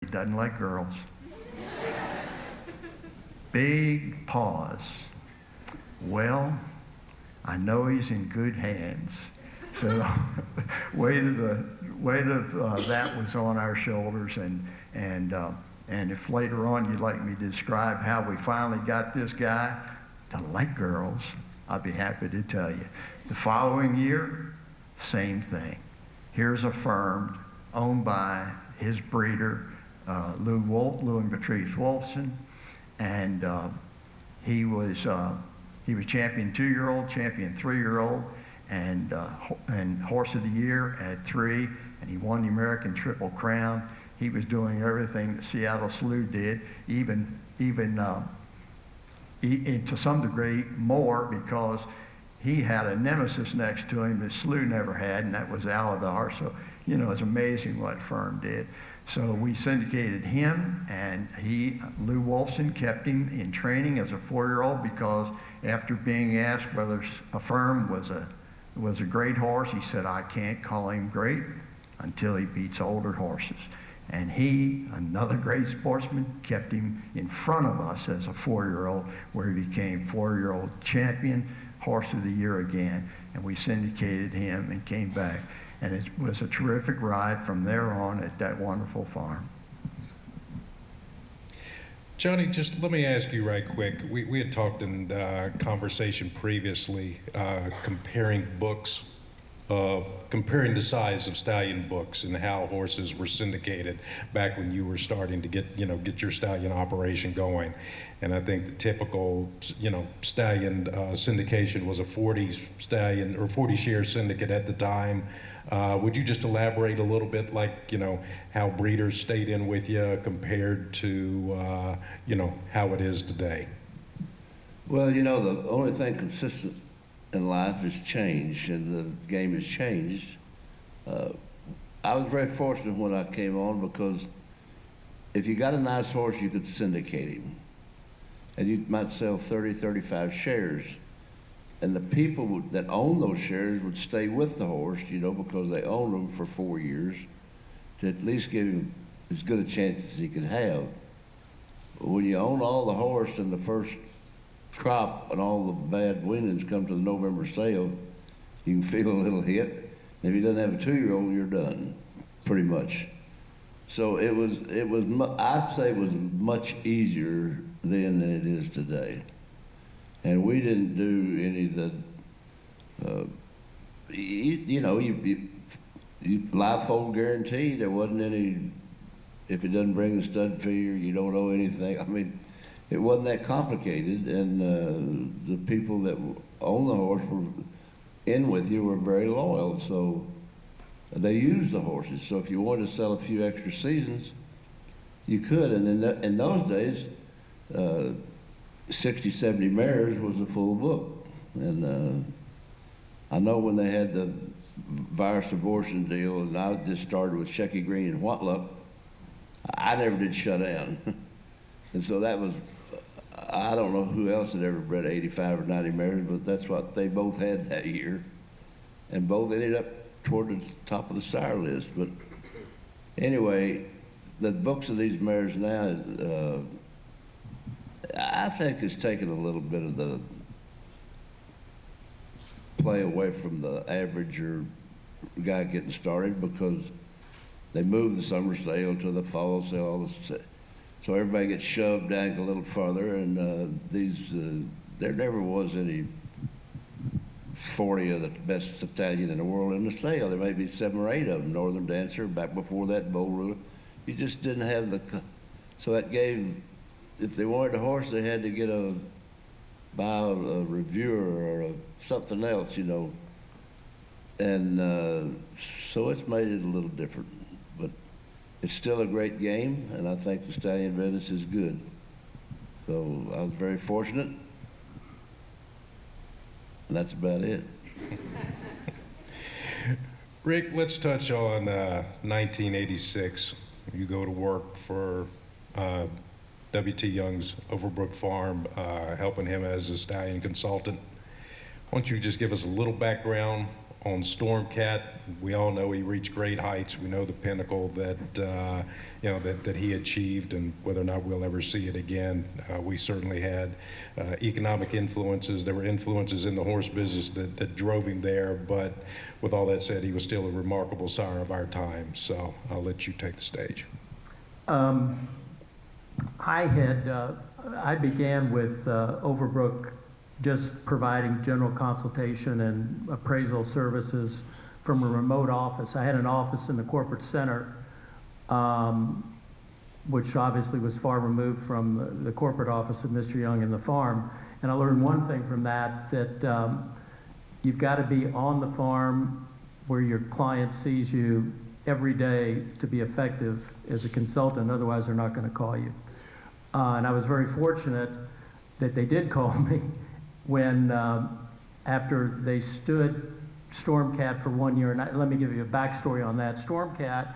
He doesn't like girls. Big pause. Well, I know he's in good hands. So weight of that was on our shoulders, and if later on you'd like me to describe how we finally got this guy to like girls, I'd be happy to tell you. The following year, same thing. Here's a firm owned by his breeder, Lou and Patrice Wolfson, and he was champion 2-year-old, champion 3-year-old, and horse of the year at 3, and he won the American Triple Crown. He was doing everything that Seattle Slew did, even to some degree more, because he had a nemesis next to him that Slew never had, and that was Aladar. So, you know, it's amazing what Firm did. So we syndicated him, and Lou Wolfson kept him in training as a 4-year-old, because after being asked whether a Firm was a great horse, he said, I can't call him great until he beats older horses. And he, another great sportsman, kept him in front of us as a 4-year-old, where he became 4-year-old champion, horse of the year again. And we syndicated him and came back. And it was a terrific ride from there on at that wonderful farm. Johnny, just let me ask you right quick. We had talked in conversation previously, comparing books, comparing the size of stallion books and how horses were syndicated back when you were starting to get your stallion operation going. And I think the typical, stallion syndication was a 40 stallion or 40 share syndicate at the time. Would you just elaborate a little bit, like, how breeders stayed in with you compared to, how it is today? Well, the only thing consistent in life is change, and the game has changed. I was very fortunate when I came on, because if you got a nice horse, you could syndicate him. And you might sell 30, 35 shares. And the people that own those shares would stay with the horse, because they owned them for 4 years, to at least give him as good a chance as he could have. But when you own all the horse in the first crop and all the bad winnings come to the November sale, you can feel a little hit. If he doesn't have a 2-year-old, you're done, pretty much. So I'd say it was much easier then than it is today. And we didn't do any of the, you live fold guarantee. There wasn't any, if it doesn't bring the stud figure, you don't owe anything. I mean, it wasn't that complicated, and the people that own the horse were in with you were very loyal, so they used the horses. So if you wanted to sell a few extra seasons, you could. And in those days, 60, 70 mares was a full book. And I know when they had the virus abortion deal, and I just started with Shecky Green and What Luck, I never did shut down. And so that was, I don't know who else had ever bred 85 or 90 mares, but that's what they both had that year. And both ended up toward the top of the sire list. But anyway, the books of these mares now, I think it's taken a little bit of the play away from the average or guy getting started, because they moved the summer sale to the fall sale, so everybody gets shoved down a little farther, and there never was any 40 of the best stallion in the world in the sale. There may be 7 or 8 of them. Northern Dancer, back before that, Bull Ruler. You just didn't have so that gave, if they wanted a horse, they had to buy a reviewer or something else, and so it's made it a little different. But it's still a great game, and I think the stallion business is good. So I was very fortunate, and that's about it. Rick, let's touch on 1986. You go to work for W.T. Young's Overbrook Farm, helping him as a stallion consultant. Why don't you just give us a little background on Stormcat. We all know he reached great heights. We know the pinnacle that that he achieved, and whether or not we'll ever see it again. We certainly had economic influences. There were influences in the horse business that drove him there. But with all that said, he was still a remarkable sire of our time. So I'll let you take the stage. I began with Overbrook just providing general consultation and appraisal services from a remote office. I had an office in the corporate center, which obviously was far removed from the corporate office of Mr. Young and the farm. And I learned one thing from that, you've got to be on the farm where your client sees you every day to be effective as a consultant, otherwise they're not going to call you. And I was very fortunate that they did call me when, after they stood Stormcat for 1 year, and let me give you a backstory on that. Stormcat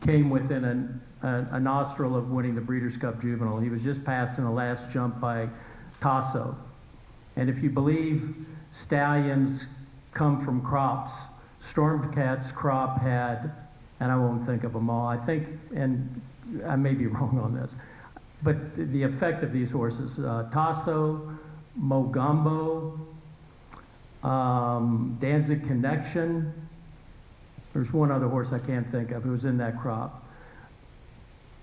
came within a nostril of winning the Breeders' Cup Juvenile. He was just passed in the last jump by Tasso. And if you believe stallions come from crops, Stormcat's crop had, and I won't think of them all, I think, and I may be wrong on this, but the effect of these horses, Tasso, Mogambo, Danzig Connection, there's one other horse I can't think of who was in that crop.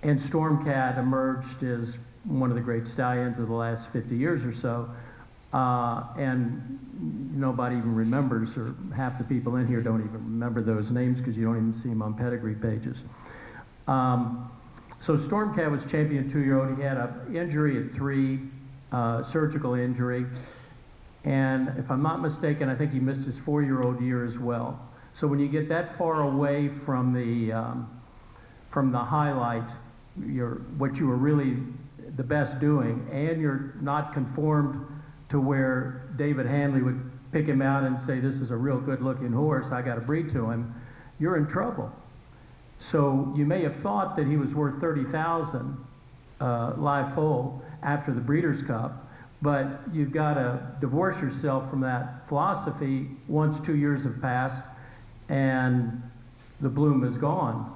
And Stormcat emerged as one of the great stallions of the last 50 years or so. And nobody even remembers, or half the people in here don't even remember those names because you don't even see them on pedigree pages. So Stormcat was champion 2-year-old. He had an injury at 3, surgical injury. And if I'm not mistaken, I think he missed his 4-year-old year as well. So when you get that far away from the highlight, what you were really the best doing, and you're not conformed to where David Hanley would pick him out and say, this is a real good looking horse, I got to breed to him, you're in trouble. So you may have thought that he was worth 30,000 live foal after the Breeders' Cup, but you've got to divorce yourself from that philosophy once 2 years have passed and the bloom is gone.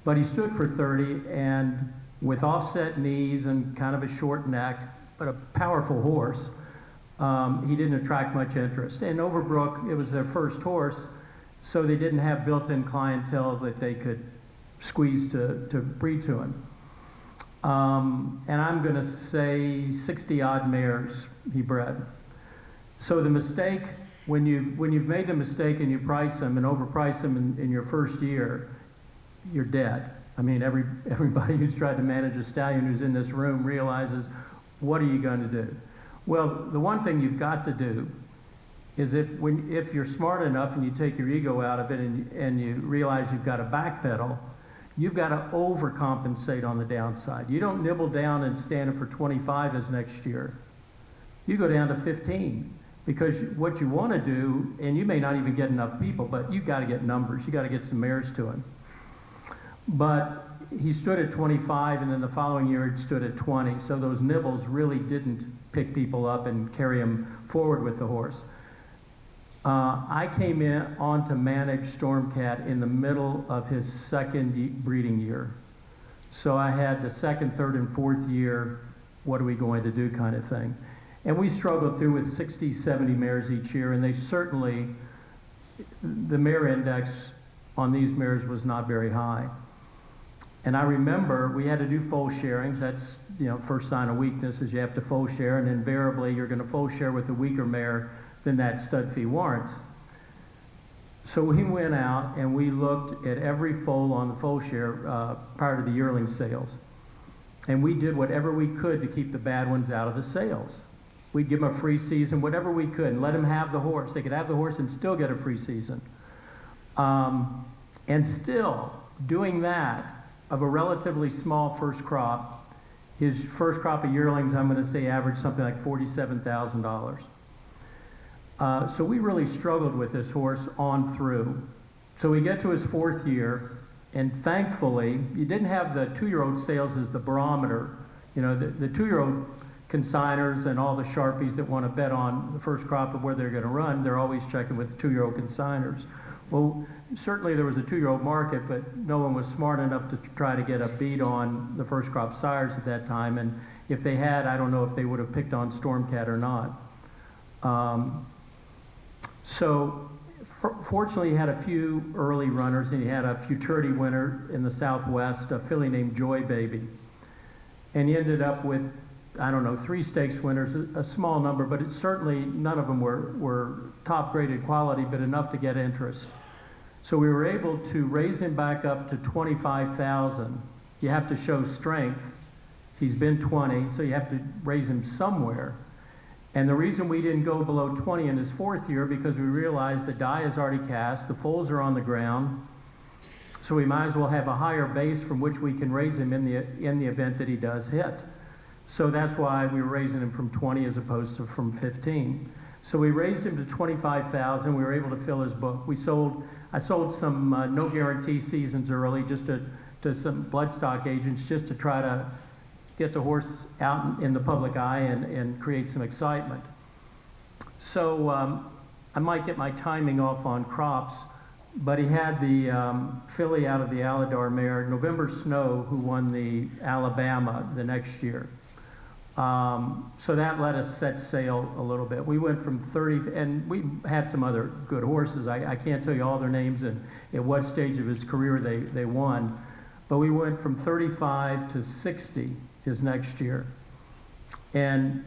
But he stood for 30, and with offset knees and kind of a short neck, but a powerful horse, he didn't attract much interest. And Overbrook, it was their first horse, so they didn't have built-in clientele that they could squeeze to breed to him. And I'm going to say 60-odd mares he bred. So the mistake, when you've made the mistake and you price them and overprice them in your first year, you're dead. I mean, everybody who's tried to manage a stallion who's in this room realizes, what are you going to do? Well, the one thing you've got to do is if you're smart enough and you take your ego out of it and you realize you've got to backpedal, you've got to overcompensate on the downside. You don't nibble down and stand it for 25 as next year. You go down to 15, because what you want to do, and you may not even get enough people, but you've got to get numbers. You got to get some mares to him. But he stood at 25, and then the following year he stood at 20. So those nibbles really didn't pick people up and carry him forward with the horse. I came on to manage Stormcat in the middle of his second breeding year. So I had the second, third, and fourth year, what are we going to do kind of thing. And we struggled through with 60, 70 mares each year, and they certainly, the mare index on these mares was not very high. And I remember we had to do foal sharings. That's, first sign of weakness is you have to foal share, and invariably you're going to foal share with a weaker mare than that stud fee warrants. So we went out and we looked at every foal on the foal share prior to the yearling sales. And we did whatever we could to keep the bad ones out of the sales. We'd give them a free season, whatever we could, and let them have the horse. They could have the horse and still get a free season. And still, doing that, of a relatively small first crop, his first crop of yearlings, I'm going to say, averaged something like $47,000. So we really struggled with this horse on through. So we get to his fourth year, and thankfully, you didn't have the 2-year-old sales as the barometer. The 2-year-old consigners and all the Sharpies that want to bet on the first crop of where they're going to run, they're always checking with 2-year-old consigners. Well, certainly there was a 2-year-old market, but no one was smart enough to try to get a beat on the first crop sires at that time. And if they had, I don't know if they would have picked on Stormcat or not. Fortunately, he had a few early runners, and he had a futurity winner in the Southwest, a filly named Joy Baby. And he ended up with, I don't know, 3 stakes winners, a small number, but certainly none of them were top-graded quality, but enough to get interest. So we were able to raise him back up to 25,000. You have to show strength. He's been 20, so you have to raise him somewhere. And the reason we didn't go below 20 in his 4th year, because we realized the die is already cast, the foals are on the ground, so we might as well have a higher base from which we can raise him in the event that he does hit. So that's why we were raising him from 20 as opposed to from 15. So we raised him to 25,000. We were able to fill his book. I sold some no guarantee seasons early, just to some bloodstock agents, just to try to get the horse out in the public eye and create some excitement. So I might get my timing off on crops, but he had the filly out of the Aladar mare, November Snow, who won the Alabama the next year. So that let us set sail a little bit. We went from 30, and we had some other good horses. I can't tell you all their names and at what stage of his career they won, but we went from 35 to 60 his next year. And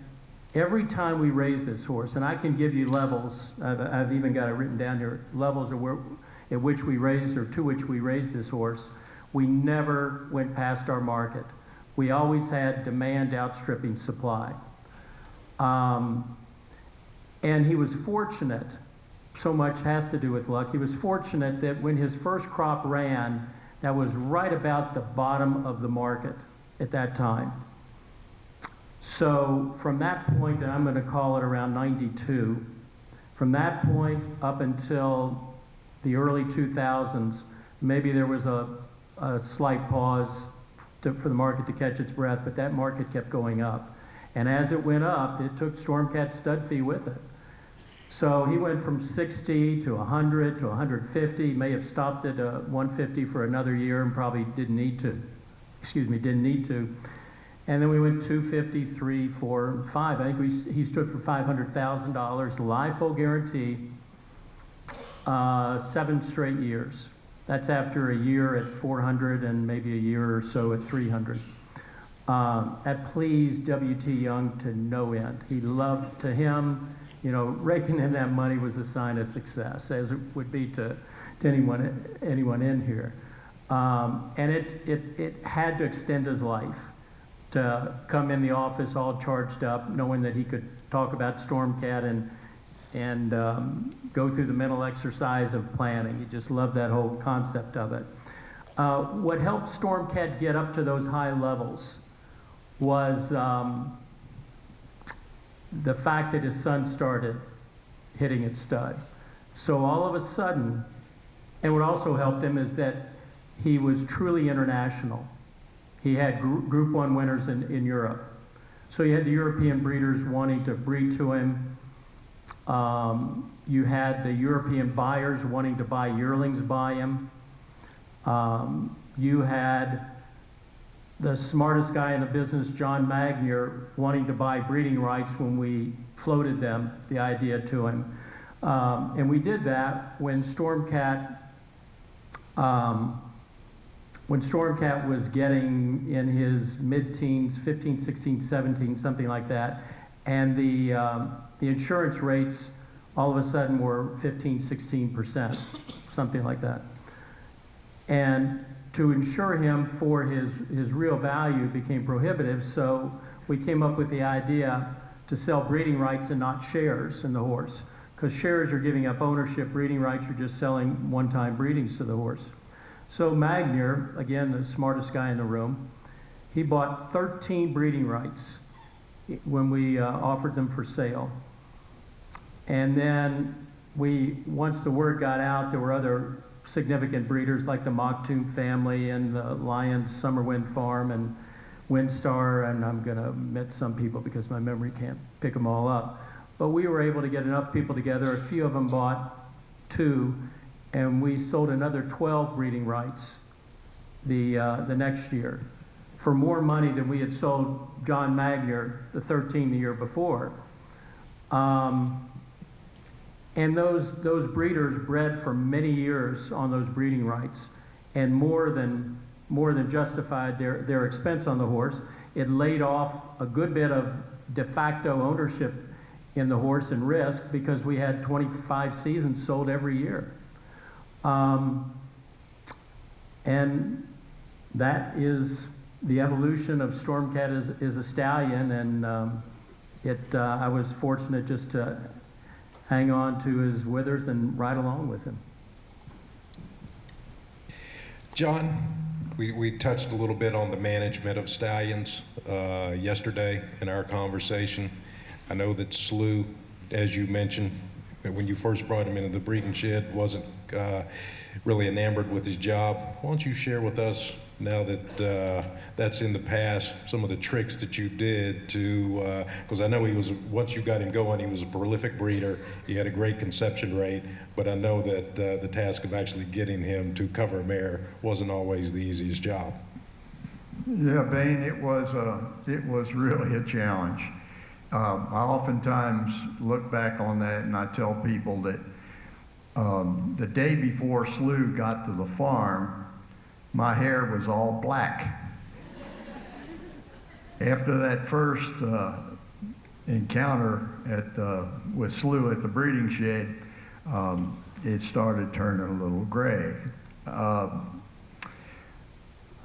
every time we raised this horse, and I can give you levels, I've even got it written down here, levels of at which we raised or to which we raised this horse, we never went past our market. We always had demand outstripping supply. And he was fortunate, so much has to do with luck, he was fortunate that when his first crop ran, that was right about the bottom of the market at that time. So from that point, and I'm going to call it around 92, from that point up until the early 2000s, maybe there was a slight pause for the market to catch its breath, but that market kept going up. And as it went up, it took Stormcat's stud fee with it. So he went from 60 to 100 to 150, may have stopped at 150 for another year and probably didn't need to. And then we went 250, 3, 4, 5. I think he stood for $500,000, live full guarantee, 7 straight years. That's after a year at 400 and maybe a year or so at 300. That pleased W.T. Young to no end. He loved, to him, raking in that money was a sign of success, as it would be to anyone in here. And it had to extend his life to come in the office all charged up, knowing that he could talk about Stormcat and go through the mental exercise of planning. He just loved that whole concept of it. What helped Stormcat get up to those high levels was the fact that his son started hitting at stud. So all of a sudden, and what also helped him is that he was truly international. He had Group 1 winners in Europe. So you had the European breeders wanting to breed to him. You had the European buyers wanting to buy yearlings by him. You had the smartest guy in the business, John Magnier, wanting to buy breeding rights when we floated the idea to him. And we did that when Stormcat was getting in his mid-teens, 15, 16, 17, something like that, and the insurance rates all of a sudden were 15, 16%, something like that. And to insure him for his real value became prohibitive, so we came up with the idea to sell breeding rights and not shares in the horse, because shares are giving up ownership, breeding rights are just selling one-time breedings to the horse. So Magnier, again, the smartest guy in the room, he bought 13 breeding rights when we offered them for sale. And then once the word got out, there were other significant breeders like the Mocktoon family and the Lions Summerwind Farm, and WinStar, and I'm going to omit some people because my memory can't pick them all up. But we were able to get enough people together. A few of them bought 2, and we sold another 12 breeding rights the next year for more money than we had sold John Magnier, the 13 the year before. And those breeders bred for many years on those breeding rights, and more than justified their expense on the horse. It laid off a good bit of de facto ownership in the horse and risk because we had 25 seasons sold every year. And that is the evolution of Stormcat is a stallion, and I was fortunate just to hang on to his withers and ride along with him. John, we touched a little bit on the management of stallions yesterday in our conversation. I know that Slew, as you mentioned, when you first brought him into the breeding shed, wasn't really enamored with his job. Why don't you share with us, now that that's in the past, some of the tricks that you did to, because I know he was, once you got him going, he was a prolific breeder. He had a great conception rate, but I know that the task of actually getting him to cover a mare wasn't always the easiest job. Yeah, Bain, it was really a challenge. I oftentimes look back on that and I tell people that the day before Slew got to the farm, my hair was all black. After that first encounter with Slew at the breeding shed, it started turning a little gray.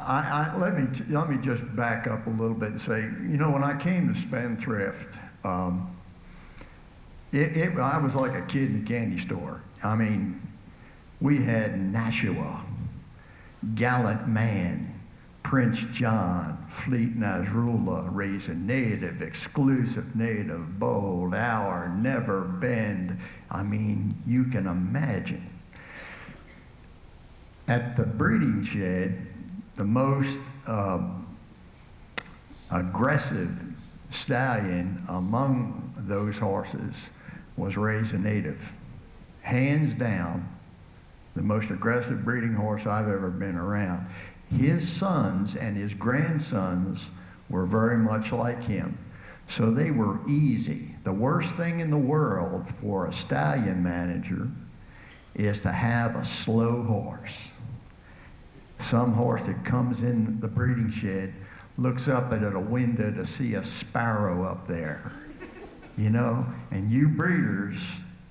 Let me just back up a little bit and say, you know, when I came to Spendthrift, I was like a kid in a candy store. I mean, we had Nashua, Gallant Man, Prince John, Fleet Nasrullah, Raising Native, Exclusive Native, Bold, Hour, Never Bend. I mean, you can imagine. At the breeding shed, the most aggressive stallion among those horses was Raising Native. Hands down, the most aggressive breeding horse I've ever been around. His sons and his grandsons were very much like him. So they were easy. The worst thing in the world for a stallion manager is to have a slow horse. Some horse that comes in the breeding shed looks up at a window to see a sparrow up there, you know? And you breeders,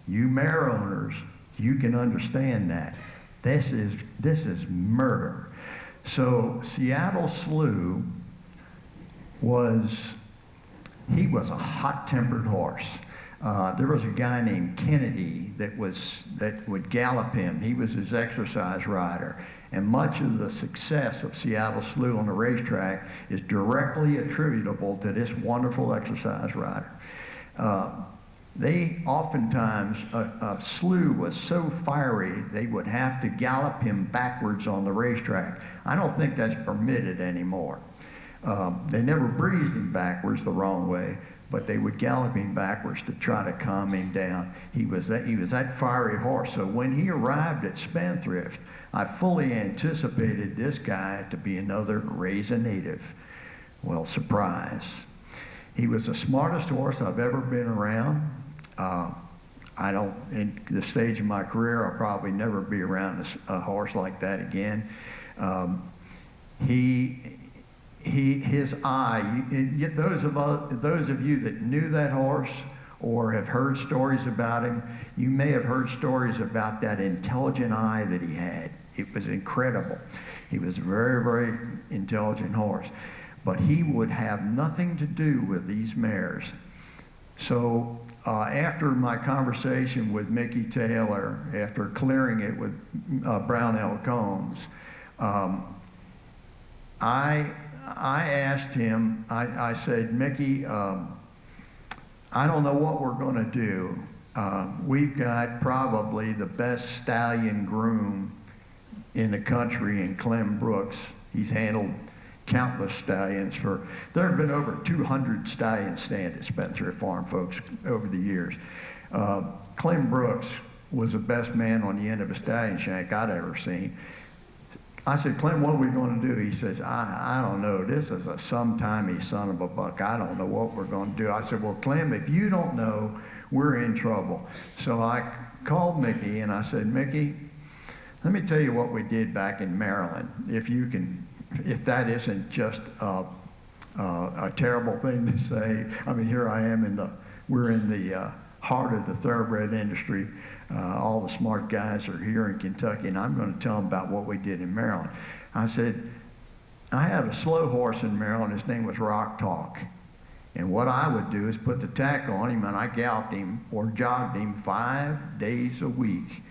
you mare owners, you can understand that. This is murder. So Seattle Slew was a hot-tempered horse. There was a guy named Kennedy that would gallop him. He was his exercise rider. And much of the success of Seattle Slew on the racetrack is directly attributable to this wonderful exercise rider. They oftentimes, a Slew was so fiery, they would have to gallop him backwards on the racetrack. I don't think that's permitted anymore. They never breezed him backwards the wrong way, but they would gallop him backwards to try to calm him down. He was that fiery horse. So when he arrived at Spendthrift, I fully anticipated this guy to be another Raising Native. Well, surprise. He was the smartest horse I've ever been around. In the stage of my career, I'll probably never be around a horse like that again. His eye, those of you that knew that horse or have heard stories about him, you may have heard stories about that intelligent eye that he had. It was incredible. He was a very, very intelligent horse. But he would have nothing to do with these mares. So after my conversation with Mickey Taylor, after clearing it with Brownell Combs, I asked him, I said, Mickey, I don't know what we're going to do. We've got probably the best stallion groom in the country in Clem Brooks. He's handled countless stallions there have been over 200 stallions stand at Spencer Farm, folks, over the years. Clem Brooks was the best man on the end of a stallion shank I'd ever seen. I said, Clem, what are we going to do? He says, I don't know. This is a sometimey son of a buck. I don't know what we're going to do. I said, well, Clem, if you don't know, we're in trouble. So I called Mickey and I said, Mickey, let me tell you what we did back in Maryland. If that isn't just a terrible thing to say. I mean, here I am we're in the heart of the thoroughbred industry. All the smart guys are here in Kentucky, and I'm going to tell them about what we did in Maryland. I said, I had a slow horse in Maryland. His name was Rock Talk. And what I would do is put the tack on him, and I galloped him or jogged him 5 days a week,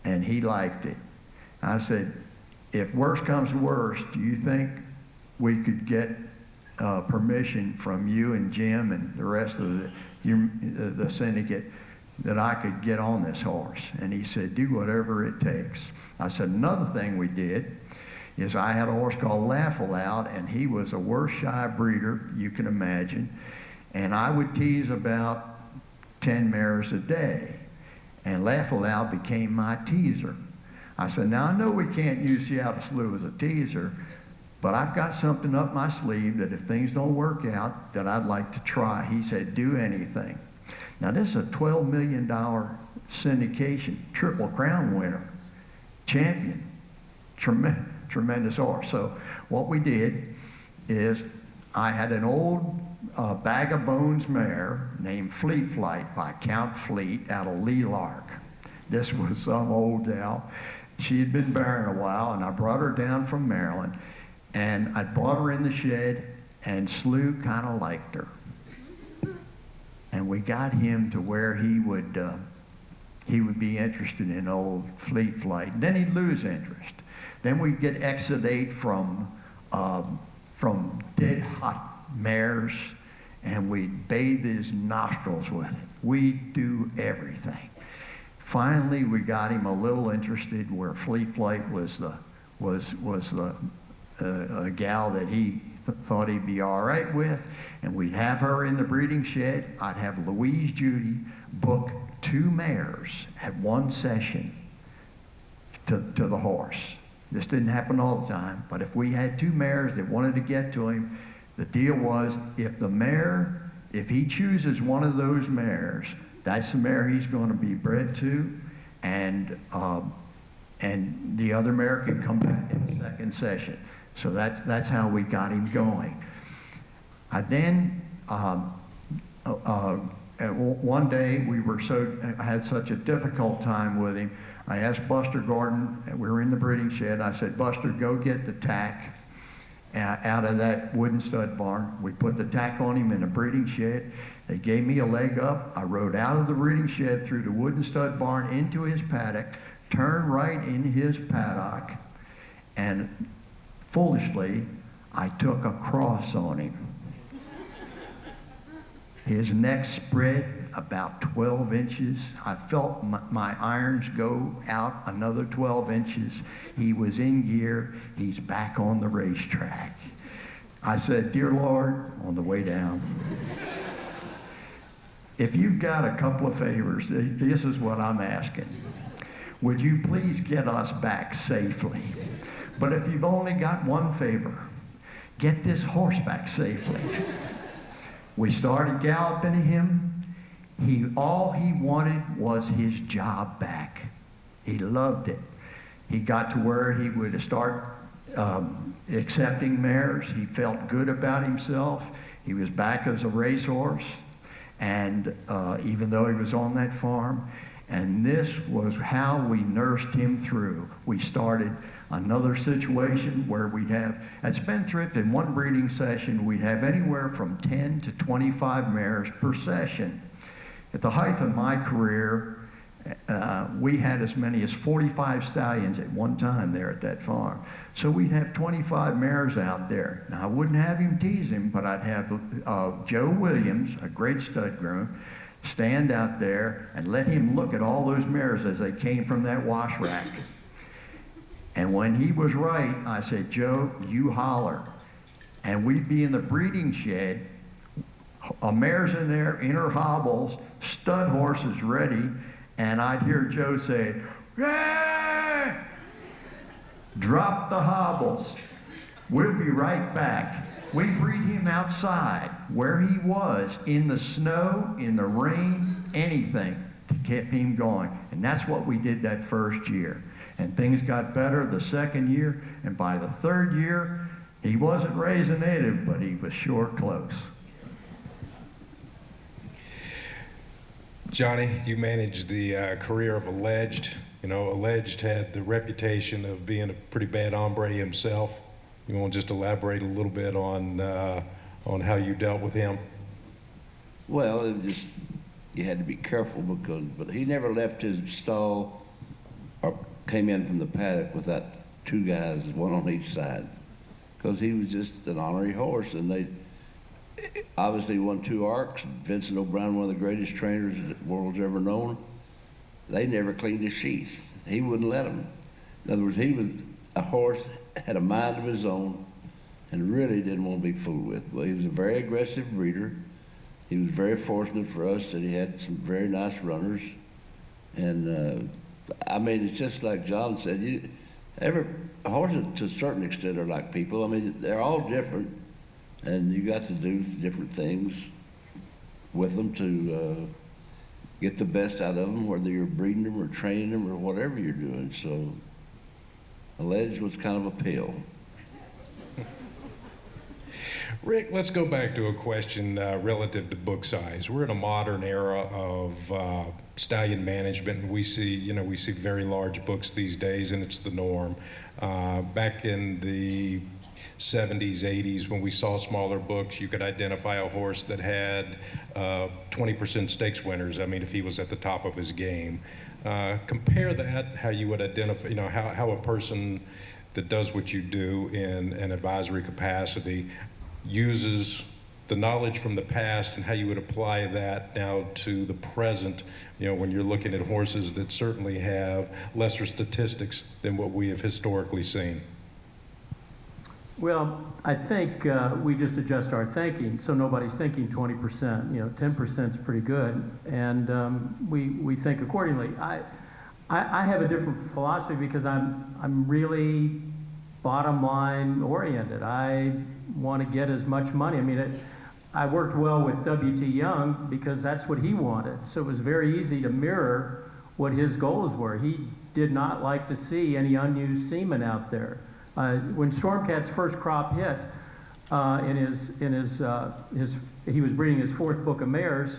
and he liked it. I said, if worse comes to worse, do you think we could get permission from you and Jim and the rest of the syndicate that I could get on this horse? And he said, do whatever it takes. I said, another thing we did is I had a horse called Laugh Aloud, and he was a worst shy breeder you can imagine. And I would tease about 10 mares a day. And Laugh Aloud became my teaser. I said, now I know we can't use Seattle Slew as a teaser, but I've got something up my sleeve that if things don't work out, that I'd like to try. He said, do anything. Now this is a $12 million syndication, Triple Crown winner, champion, tremendous horse. So what we did is I had an old bag of bones mare named Fleet Flight by Count Fleet out of Lee Lark. This was some old gal. She had been barren a while, and I brought her down from Maryland, and I brought her in the shed, and Slew kind of liked her. And we got him to where he would be interested in old Fleet Flight. Then he'd lose interest. Then we'd get exudate from dead hot mares, and we'd bathe his nostrils with it. We'd do everything. Finally, we got him a little interested where Fleet Flight was the gal that he thought he'd be all right with, and we'd have her in the breeding shed. I'd have Louise Judy book 2 mares at one session to the horse. This didn't happen all the time, but if we had 2 mares that wanted to get to him, the deal was if he chooses one of those mares, that's the mare he's going to be bred to, and the other mare can come back in the second session. So that's how we got him going. I then, one day I had such a difficult time with him. I asked Buster Gordon, we were in the breeding shed, I said, Buster, go get the tack out of that wooden stud barn. We put the tack on him in the breeding shed. They gave me a leg up. I rode out of the breeding shed through the wooden stud barn into his paddock, turned right in his paddock, and foolishly, I took a cross on him. His neck spread about 12 inches. I felt my irons go out another 12 inches. He was in gear. He's back on the racetrack. I said, dear Lord, on the way down, if you've got a couple of favors, this is what I'm asking. Would you please get us back safely? But if you've only got one favor, get this horse back safely. We started galloping him. All he wanted was his job back. He loved it. He got to where he would start accepting mares. He felt good about himself. He was back as a racehorse, and even though he was on that farm. And this was how we nursed him through. We started another situation where we'd have, at Spendthrift in one breeding session, we'd have anywhere from 10 to 25 mares per session. At the height of my career, we had as many as 45 stallions at one time there at that farm. So we'd have 25 mares out there. Now I wouldn't have him tease him, but I'd have Joe Williams, a great stud groom, stand out there and let him look at all those mares as they came from that wash rack. And when he was right, I said, Joe, you holler. and we'd be in the breeding shed, a mare's in there, in her hobbles, stud horses ready, and I'd hear Joe say, "Yeah! Drop the hobbles. We'll be right back." We'd breed him outside, where he was, in the snow, in the rain, anything to keep him going. And that's what we did that first year. And things got better the second year, and by the third year, he wasn't raised a native, but he was sure close. Johnny, you managed the career of Alleged. You know, Alleged had the reputation of being a pretty bad hombre himself. You want to just elaborate a little bit on how you dealt with him? Well, it just, you had to be careful but he never left his stall or came in from the paddock without two guys, one on each side, because he was just an honorary horse, and they obviously won 2 Arcs. Vincent O'Brien, one of the greatest trainers the world's ever known. They never cleaned his sheath. He wouldn't let them. In other words, he was a horse, had a mind of his own, and really didn't want to be fooled with. Well, he was a very aggressive breeder. He was very fortunate for us that he had some very nice runners. And I mean, it's just like John said, horses to a certain extent are like people. I mean, they're all different, and you got to do different things with them to get the best out of them, whether you're breeding them or training them or whatever you're doing. So Alleged was kind of a pill. Rick, let's go back to a question relative to book size. We're in a modern era of stallion management, and we see very large books these days, and it's the norm. Back in the 70s, 80s, when we saw smaller books, you could identify a horse that had 20% stakes winners. I mean, if he was at the top of his game. Compare that, how you would identify, how a person that does what you do in an advisory capacity uses the knowledge from the past, and how you would apply that now to the present, when you're looking at horses that certainly have lesser statistics than what we have historically seen. Well, I think we just adjust our thinking, so nobody's thinking 20%. 10% is pretty good, and we think accordingly. I have a different philosophy because I'm really bottom line oriented. I want to get as much money. I mean, I worked well with W.T. Young because that's what he wanted. So it was very easy to mirror what his goals were. He did not like to see any unused semen out there. When Stormcat's first crop hit, he was breeding his 4th book of mares.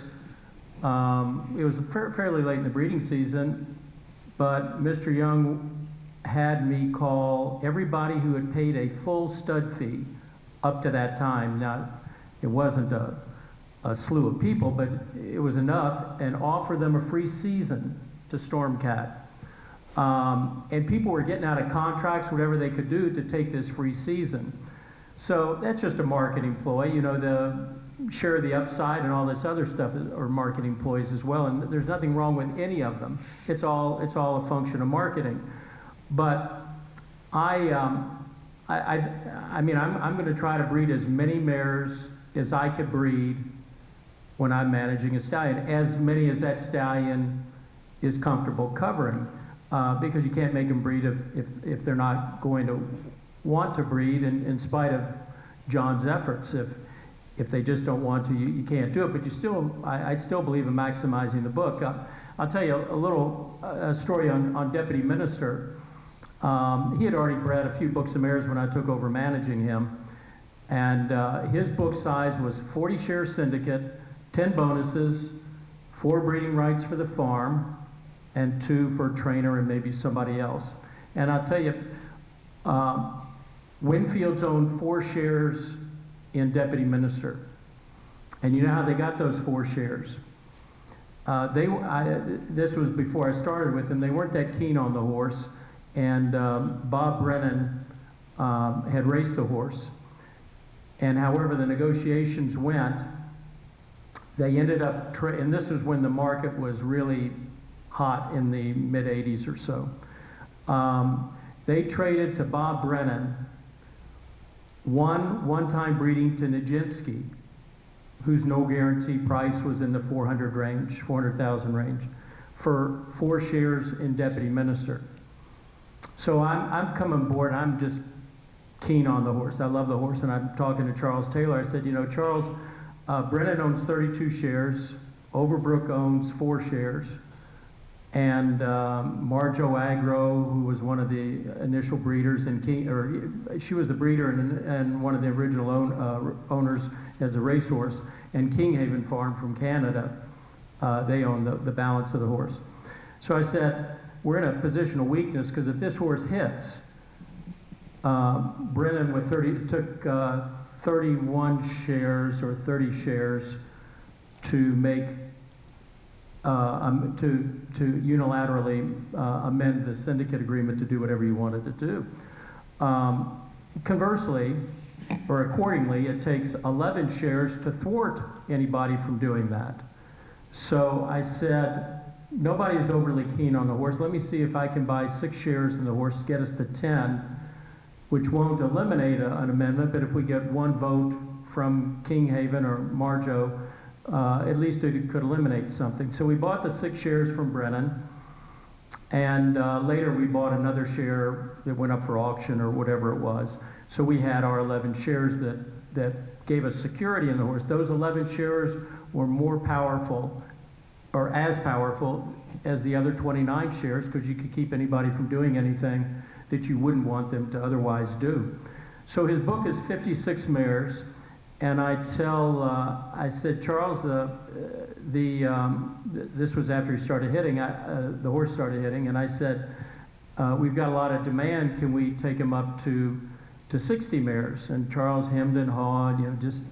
It was fairly late in the breeding season, but Mr. Young had me call everybody who had paid a full stud fee up to that time. Now, it wasn't a slew of people, but it was enough, and offer them a free season to Stormcat. And people were getting out of contracts, whatever they could do to take this free season. So that's just a marketing ploy. The share the upside and all this other stuff are marketing ploys as well. And there's nothing wrong with any of them. It's all a function of marketing. But I'm going to try to breed as many mares as I could breed when I'm managing a stallion, as many as that stallion is comfortable covering. Because you can't make them breed if they're not going to want to breed, in spite of John's efforts. If they just don't want to, you can't do it. But I still believe in maximizing the book. I'll tell you a story on Deputy Minister. He had already bred a few books of mares when I took over managing him, and his book size was 40 share syndicate, 10 bonuses, 4 breeding rights for the farm, and 2 for a trainer and maybe somebody else. And I'll tell you, Winfield's owned 4 shares in Deputy Minister. And you know how they got those 4 shares? This was before I started with them. They weren't that keen on the horse, and Bob Brennan had raced the horse. And however the negotiations went, they ended up, and this was when the market was really hot in the mid-'80s or so. They traded to Bob Brennan one-time breeding to Nijinsky, whose no guarantee price was in the 400,000 range, for 4 shares in deputy minister. So I'm coming aboard. I'm just keen on the horse. I love the horse, and I'm talking to Charles Taylor. I said, you know, Charles, Brennan owns 32 shares. Overbrook owns 4 shares. And Marjo Agro, who was one of the initial breeders, she was the breeder and one of the original owners as a racehorse, and Kinghaven Farm from Canada, they own the balance of the horse. So I said, we're in a position of weakness, because if this horse hits, Brennan took 31 shares or 30 shares to make to unilaterally amend the syndicate agreement to do whatever you wanted to do. Conversely, or accordingly, it takes 11 shares to thwart anybody from doing that. So I said, nobody's overly keen on the horse. Let me see if I can buy 6 shares in the horse, get us to 10, which won't eliminate an amendment, but if we get 1 vote from Kinghaven or Marjo, at least it could eliminate something. So we bought the 6 shares from Brennan, and later we bought another share that went up for auction or whatever it was. So we had our 11 shares that gave us security in the horse. Those 11 shares were more powerful, or as powerful, as the other 29 shares, because you could keep anybody from doing anything that you wouldn't want them to otherwise do. So his book is 56 mares. And I said, Charles, this was after he started hitting, the horse started hitting, and I said, we've got a lot of demand, can we take him up to 60 mares? And Charles hemmed and hawed, you know, just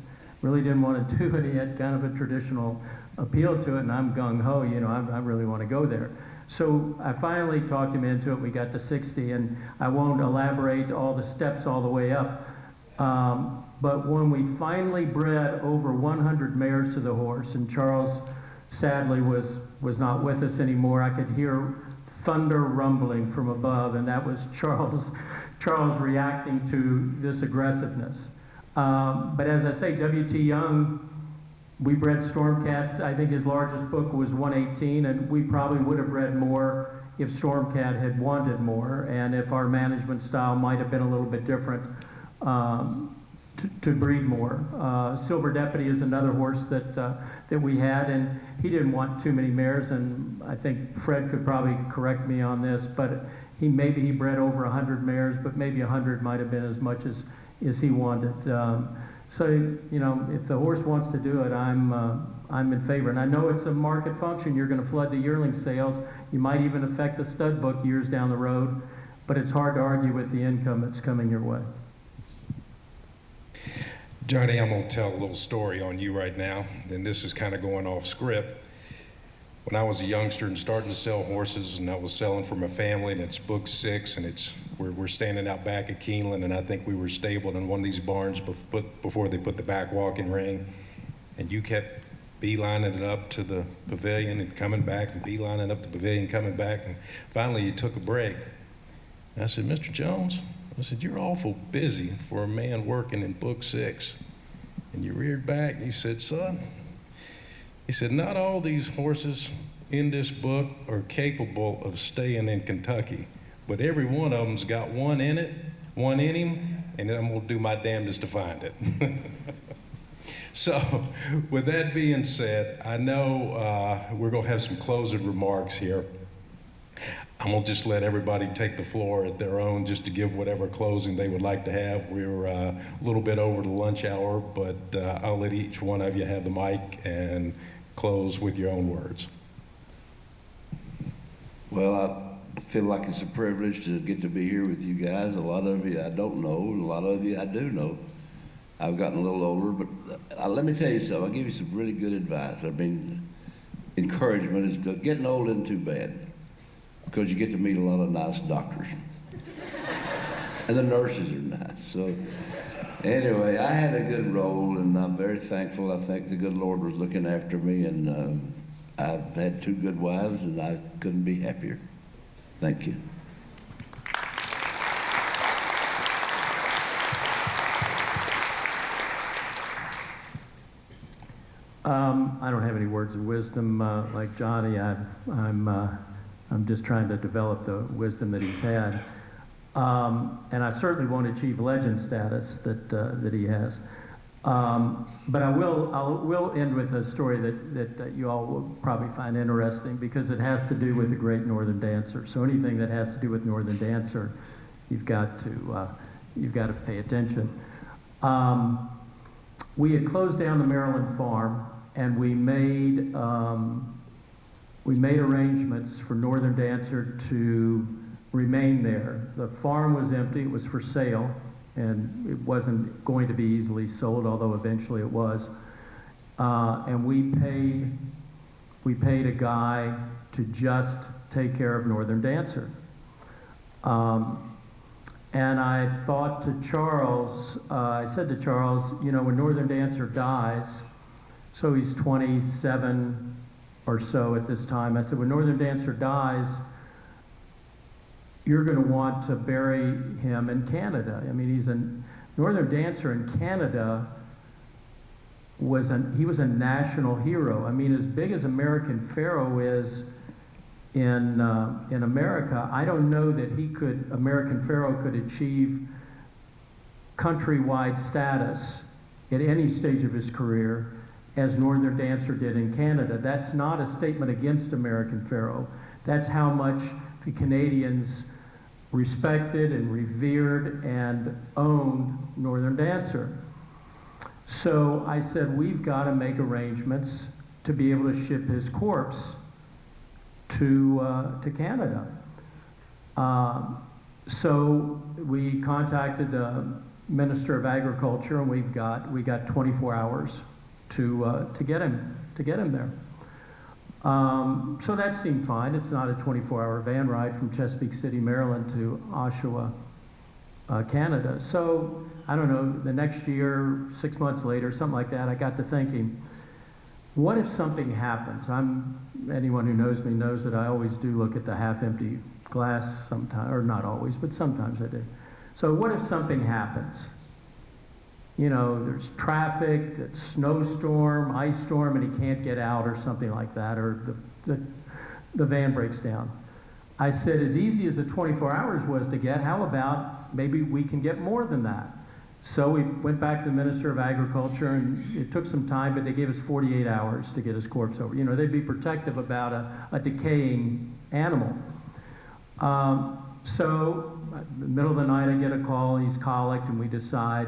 really didn't want to do it. He had kind of a traditional appeal to it, and I'm gung-ho, you know, I really want to go there. So I finally talked him into it. We got to 60, and I won't elaborate all the steps all the way up. But when we finally bred over 100 mares to the horse, and Charles sadly was not with us anymore, I could hear thunder rumbling from above, and that was Charles reacting to this aggressiveness. But as I say, W.T. Young, we bred Stormcat. I think his largest book was 118, and we probably would have bred more if Stormcat had wanted more, and if our management style might have been a little bit different. To breed more. Silver Deputy is another horse that we had, and he didn't want too many mares, and I think Fred could probably correct me on this, but maybe he bred over 100 mares, but maybe 100 might have been as much as he wanted. So, you know, if the horse wants to do it, I'm in favor. And I know it's a market function. You're going to flood the yearling sales. You might even affect the stud book years down the road, but it's hard to argue with the income that's coming your way. Johnny, I'm going to tell a little story on you right now, and this is kind of going off script. When I was a youngster and starting to sell horses, and I was selling for my family, and it's book 6, and we're standing out back at Keeneland, and I think we were stabled in one of these barns before they put the back walking ring, and you kept beelining it up to the pavilion and coming back, and beelining up the pavilion, coming back, and finally you took a break. And I said, Mr. Jones, I said, you're awful busy for a man working in book 6. And you reared back and you said, son, he said, not all these horses in this book are capable of staying in Kentucky, but every one of them's got one in him, and I'm gonna do my damnedest to find it. So with that being said, I know we're gonna have some closing remarks here. I'm gonna just let everybody take the floor at their own, just to give whatever closing they would like to have. We're a little bit over the lunch hour, but I'll let each one of you have the mic and close with your own words. Well, I feel like it's a privilege to get to be here with you guys. A lot of you I don't know, a lot of you I do know. I've gotten a little older, but let me tell you something. I'll give you some really good advice. I mean, encouragement is good. Getting old isn't too bad, because you get to meet a lot of nice doctors. And the nurses are nice. So anyway, I had a good role, and I'm very thankful. I think the good Lord was looking after me, and I've had 2 good wives, and I couldn't be happier. Thank you. I don't have any words of wisdom like Johnny. I'm just trying to develop the wisdom that he's had. And I certainly won't achieve legend status that he has. But I will end with a story that you all will probably find interesting because it has to do with the great Northern Dancer. So anything that has to do with Northern Dancer, you've got to pay attention. We had closed down the Maryland farm, and we made arrangements for Northern Dancer to remain there. The farm was empty; it was for sale, and it wasn't going to be easily sold, although eventually it was. And we paid a guy to just take care of Northern Dancer. And I thought to Charles, I said to Charles, you know, when Northern Dancer dies, so he's 27 or so at this time, I said, when Northern Dancer dies, you're going to want to bury him in Canada. I mean, he's a Northern Dancer in Canada. He was a national hero. I mean, as big as American Pharaoh is in America, I don't know that American Pharaoh could achieve countrywide status at any stage of his career as Northern Dancer did in Canada. That's not a statement against American Pharaoh. That's how much the Canadians respected and revered and owned Northern Dancer. So I said, we've got to make arrangements to be able to ship his corpse to Canada. So we contacted the Minister of Agriculture, and we got 24 hours to get him there. So that seemed fine. It's not a 24-hour van ride from Chesapeake City, Maryland to Oshawa, Canada. So I don't know, the next year, 6 months later, something like that, I got to thinking, what if something happens? Anyone who knows me knows that I always do look at the half-empty glass sometimes, or not always, but sometimes I do. So what if something happens? You know, there's traffic, it's snowstorm, ice storm, and he can't get out or something like that, or the van breaks down. I said, as easy as the 24 hours was to get, how about maybe we can get more than that? So we went back to the Minister of Agriculture, and it took some time, but they gave us 48 hours to get his corpse over. You know, they'd be protective about a decaying animal. So, in the middle of the night, I get a call, he's colicked, and we decide